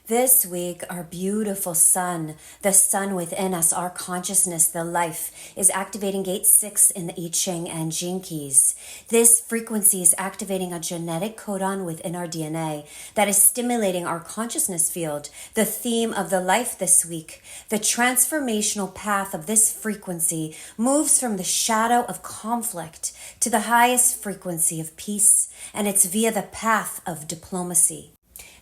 This week, our beautiful sun, the sun within us, our consciousness, the life, is activating gate 6 in the I Ching and Gene Keys. This frequency is activating a genetic codon within our DNA that is stimulating our consciousness field. The theme of the life this week, the transformational path of this frequency, moves from the shadow of conflict to the highest frequency of peace, and it's via the path of diplomacy.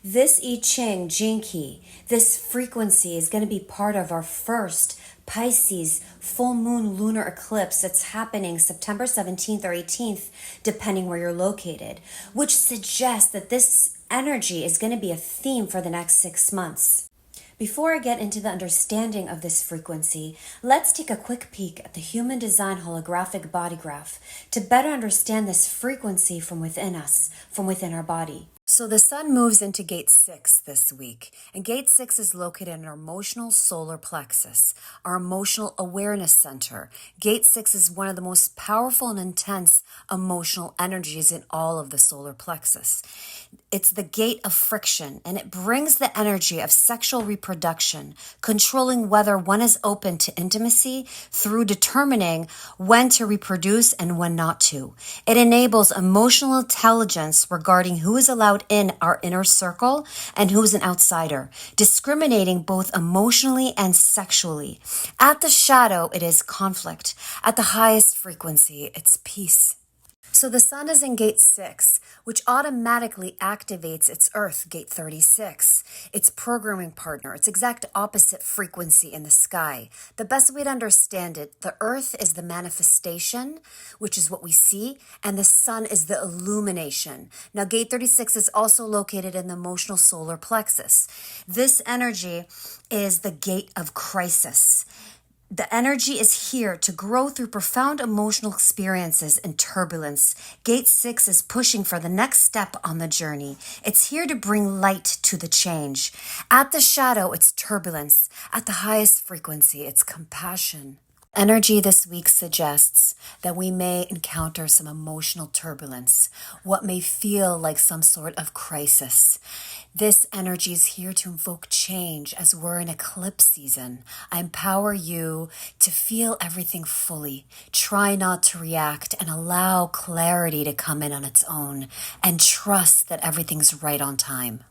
This I Ching Gene Key, this frequency is going to be part of our first Pisces full moon lunar eclipse that's happening September 17th or 18th, depending where you're located, which suggests that this energy is going to be a theme for the next 6 months. Before I get into the understanding of this frequency, let's take a quick peek at the Human Design Holographic Body Graph to better understand this frequency from within us, from within our body. So the sun moves into gate 6 this week, and gate 6 is located in our emotional solar plexus, our emotional awareness center. Gate 6 is one of the most powerful and intense emotional energies in all of the solar plexus. It's the gate of friction, and it brings the energy of sexual reproduction, controlling whether one is open to intimacy through determining when to reproduce and when not to. It enables emotional intelligence regarding who is allowed in our inner circle and who's an outsider, discriminating both emotionally and sexually. At the shadow, it is conflict. At the highest frequency, it's peace. So the sun is in gate 6, which automatically activates its earth, gate 36, its programming partner, its exact opposite frequency in the sky. The best way to understand it, the earth is the manifestation, which is what we see, and the sun is the illumination. Now, gate 36 is also located in the emotional solar plexus. This energy is the gate of crisis. The energy is here to grow through profound emotional experiences and turbulence. Gate 6 is pushing for the next step on the journey. It's here to bring light to the change. At the shadow, it's turbulence. At the highest frequency, it's compassion. Energy this week suggests that we may encounter some emotional turbulence, what may feel like some sort of crisis. This energy is here to invoke change as we're in eclipse season. I empower you to feel everything fully. Try not to react and allow clarity to come in on its own, and trust that everything's right on time.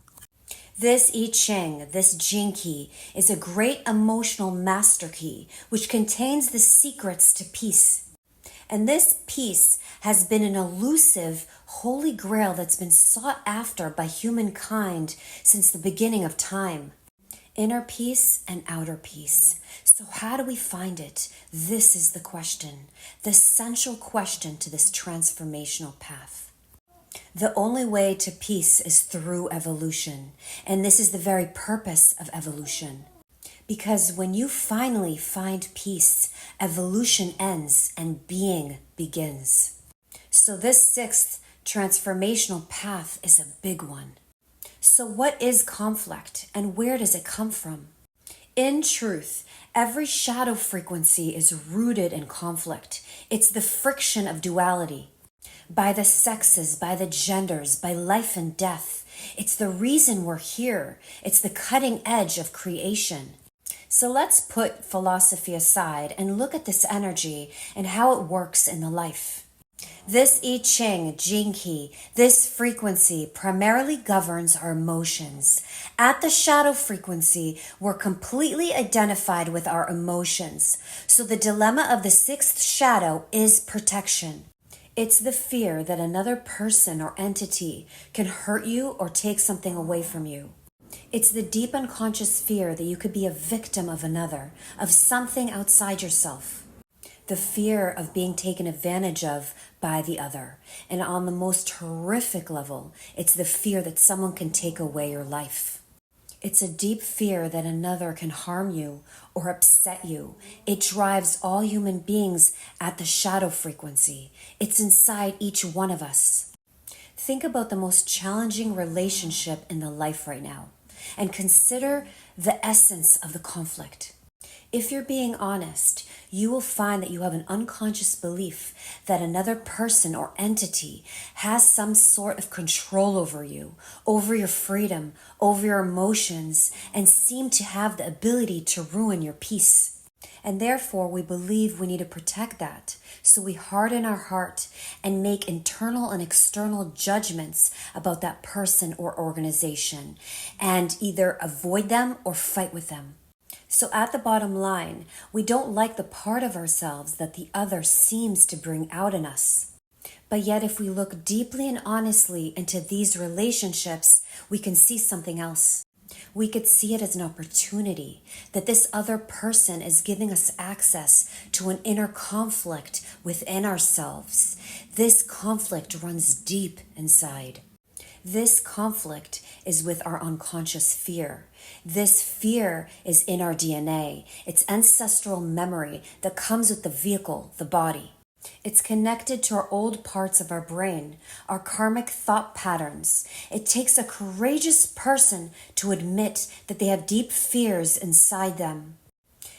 This I Ching, this Gene Key, is a great emotional master key, which contains the secrets to peace. And this peace has been an elusive holy grail that's been sought after by humankind since the beginning of time. Inner peace and outer peace. So how do we find it? This is the question, the essential question to this transformational path. The only way to peace is through evolution, and this is the very purpose of evolution. Because when you finally find peace, evolution ends and being begins. So this 6th transformational path is a big one. So what is conflict and where does it come from? In truth, every shadow frequency is rooted in conflict. It's the friction of duality. By the sexes, by the genders, by life and death. It's the reason we're here. It's the cutting edge of creation. So let's put philosophy aside and look at this energy and how it works in the life. This I Ching Gene Key, this frequency primarily governs our emotions. At the shadow frequency, we're completely identified with our emotions. So the dilemma of the 6th shadow is protection. It's the fear that another person or entity can hurt you or take something away from you. It's the deep unconscious fear that you could be a victim of another, of something outside yourself. The fear of being taken advantage of by the other. And on the most horrific level, it's the fear that someone can take away your life. It's a deep fear that another can harm you or upset you. It drives all human beings at the shadow frequency. It's inside each one of us. Think about the most challenging relationship in the life right now and consider the essence of the conflict. If you're being honest, you will find that you have an unconscious belief that another person or entity has some sort of control over you, over your freedom, over your emotions, and seem to have the ability to ruin your peace. And therefore, we believe we need to protect that. So we harden our heart and make internal and external judgments about that person or organization and either avoid them or fight with them. So at the bottom line, we don't like the part of ourselves that the other seems to bring out in us. But yet if we look deeply and honestly into these relationships, we can see something else. We could see it as an opportunity that this other person is giving us access to an inner conflict within ourselves. This conflict runs deep inside. This conflict is with our unconscious fear. This fear is in our DNA. It's ancestral memory that comes with the vehicle, the body. It's connected to our old parts of our brain, our karmic thought patterns. It takes a courageous person to admit that they have deep fears inside them.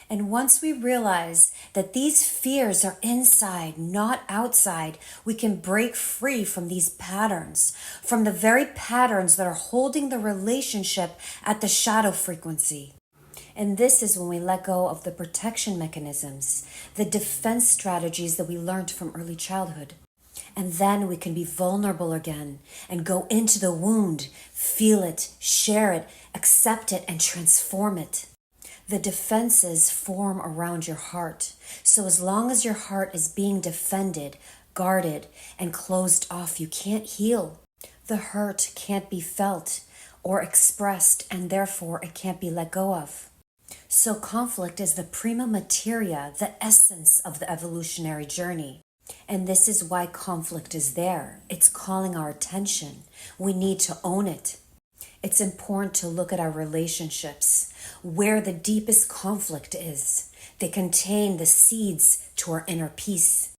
And once we realize that these fears are inside, not outside, we can break free from these patterns, from the very patterns that are holding the relationship at the shadow frequency. And this is when we let go of the protection mechanisms, the defense strategies that we learned from early childhood. And then we can be vulnerable again and go into the wound, feel it, share it, accept it, and transform it. The defenses form around your heart. So as long as your heart is being defended, guarded, and closed off, you can't heal. The hurt can't be felt or expressed, and therefore it can't be let go of. So conflict is the prima materia, the essence of the evolutionary journey. And this is why conflict is there. It's calling our attention. We need to own it. It's important to look at our relationships, where the deepest conflict is. They contain the seeds to our inner peace.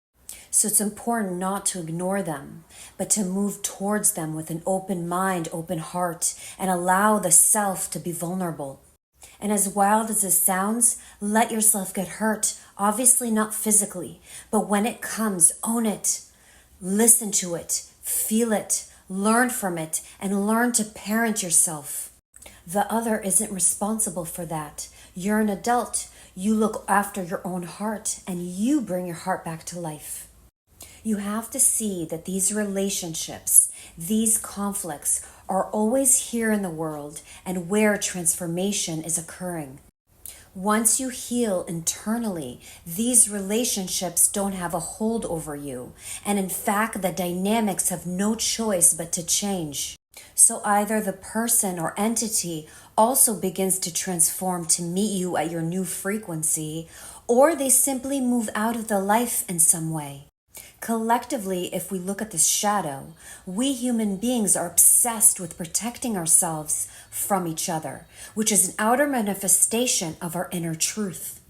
So it's important not to ignore them, but to move towards them with an open mind, open heart, and allow the self to be vulnerable. And as wild as this sounds, let yourself get hurt. Obviously not physically, but when it comes, own it. Listen to it, feel it, learn from it, and learn to parent yourself. The other isn't responsible for that. You're an adult. You look after your own heart, and you bring your heart back to life. You have to see that these relationships, these conflicts, are always here in the world and where transformation is occurring. Once you heal internally, these relationships don't have a hold over you. And in fact, the dynamics have no choice but to change. So either the person or entity also begins to transform to meet you at your new frequency, or they simply move out of the life in some way. Collectively, if we look at this shadow, we human beings are obsessed with protecting ourselves from each other, which is an outer manifestation of our inner truth.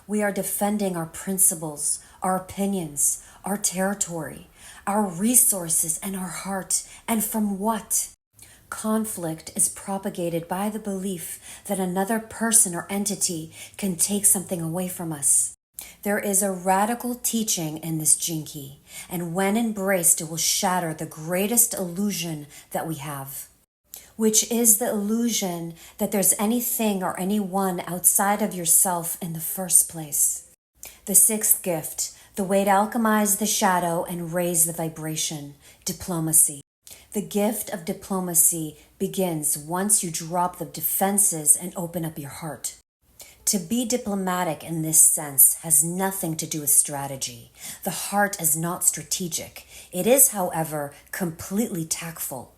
We are defending our principles, our opinions, our territory, our resources, and our heart. And from what? Conflict is propagated by the belief that another person or entity can take something away from us. There is a radical teaching in this Gene Key, and when embraced, it will shatter the greatest illusion that we have, which is the illusion that there's anything or anyone outside of yourself in the first place. The sixth gift, the way to alchemize the shadow and raise the vibration, diplomacy. The gift of diplomacy begins once you drop the defenses and open up your heart. To be diplomatic in this sense has nothing to do with strategy. The heart is not strategic. It is, however, completely tactful.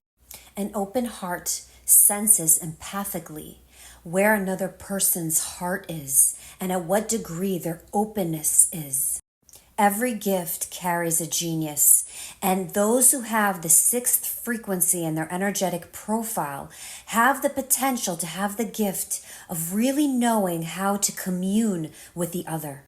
An open heart senses empathically where another person's heart is and at what degree their openness is. Every gift carries a genius, and those who have the sixth frequency in their energetic profile have the potential to have the gift of really knowing how to commune with the other.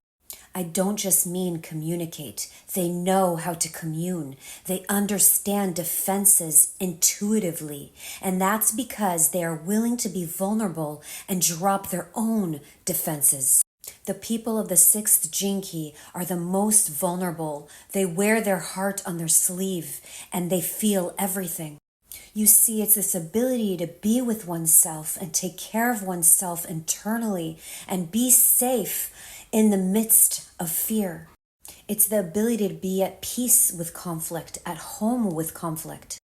I don't just mean communicate. They know how to commune. They understand defenses intuitively, and that's because they are willing to be vulnerable and drop their own defenses. The people of the sixth gene key are the most vulnerable. They wear their heart on their sleeve and they feel everything. You see, it's this ability to be with oneself and take care of oneself internally and be safe in the midst of fear. It's the ability to be at peace with conflict, at home with conflict.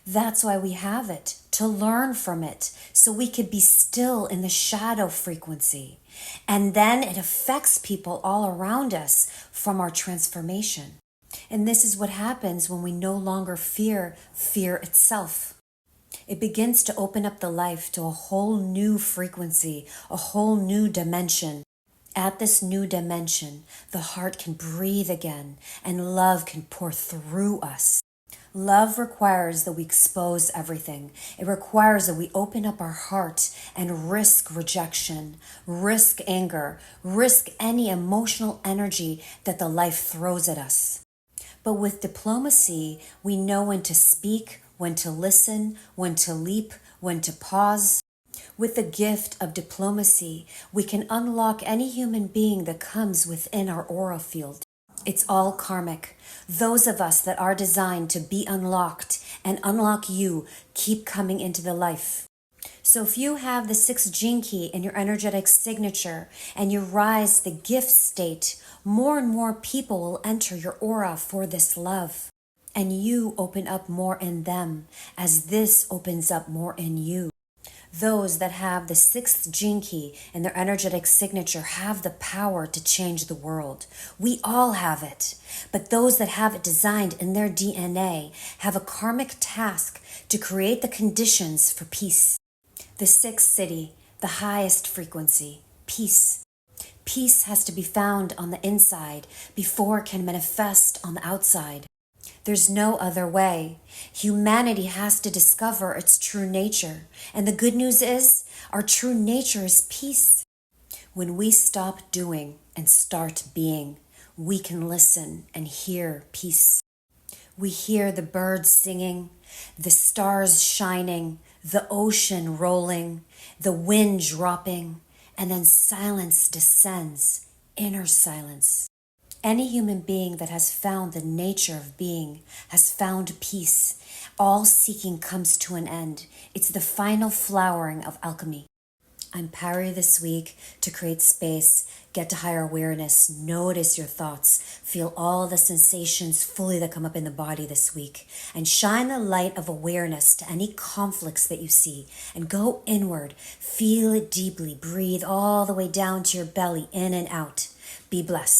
That's why we have it, to learn from it, so we could be still in the shadow frequency. And then it affects people all around us from our transformation. And this is what happens when we no longer fear fear itself. It begins to open up the life to a whole new frequency, a whole new dimension. At this new dimension, the heart can breathe again and love can pour through us. Love requires that we expose everything. It requires that we open up our heart and risk rejection, risk anger, risk any emotional energy that the life throws at us. But with diplomacy, we know when to speak, when to listen, when to leap, when to pause. With the gift of diplomacy, we can unlock any human being that comes within our aura field. It's all karmic. Those of us that are designed to be unlocked and unlock you keep coming into the life. So if you have the sixth gene key in your energetic signature and you rise the gift state, more and more people will enter your aura for this love. And you open up more in them as this opens up more in you. Those that have the sixth gene key in their energetic signature have the power to change the world. We all have it. But those that have it designed in their DNA have a karmic task to create the conditions for peace. The sixth city, the highest frequency, peace. Peace has to be found on the inside before it can manifest on the outside. There's no other way. Humanity has to discover its true nature. And the good news is, our true nature is peace. When we stop doing and start being, we can listen and hear peace. We hear the birds singing, the stars shining, the ocean rolling, the wind dropping, and then silence descends, inner silence. Any human being that has found the nature of being has found peace. All seeking comes to an end. It's the final flowering of alchemy. I'm Parry this week to create space, get to higher awareness, notice your thoughts, feel all the sensations fully that come up in the body this week, and shine the light of awareness to any conflicts that you see, and go inward, feel it deeply, breathe all the way down to your belly, in and out. Be blessed.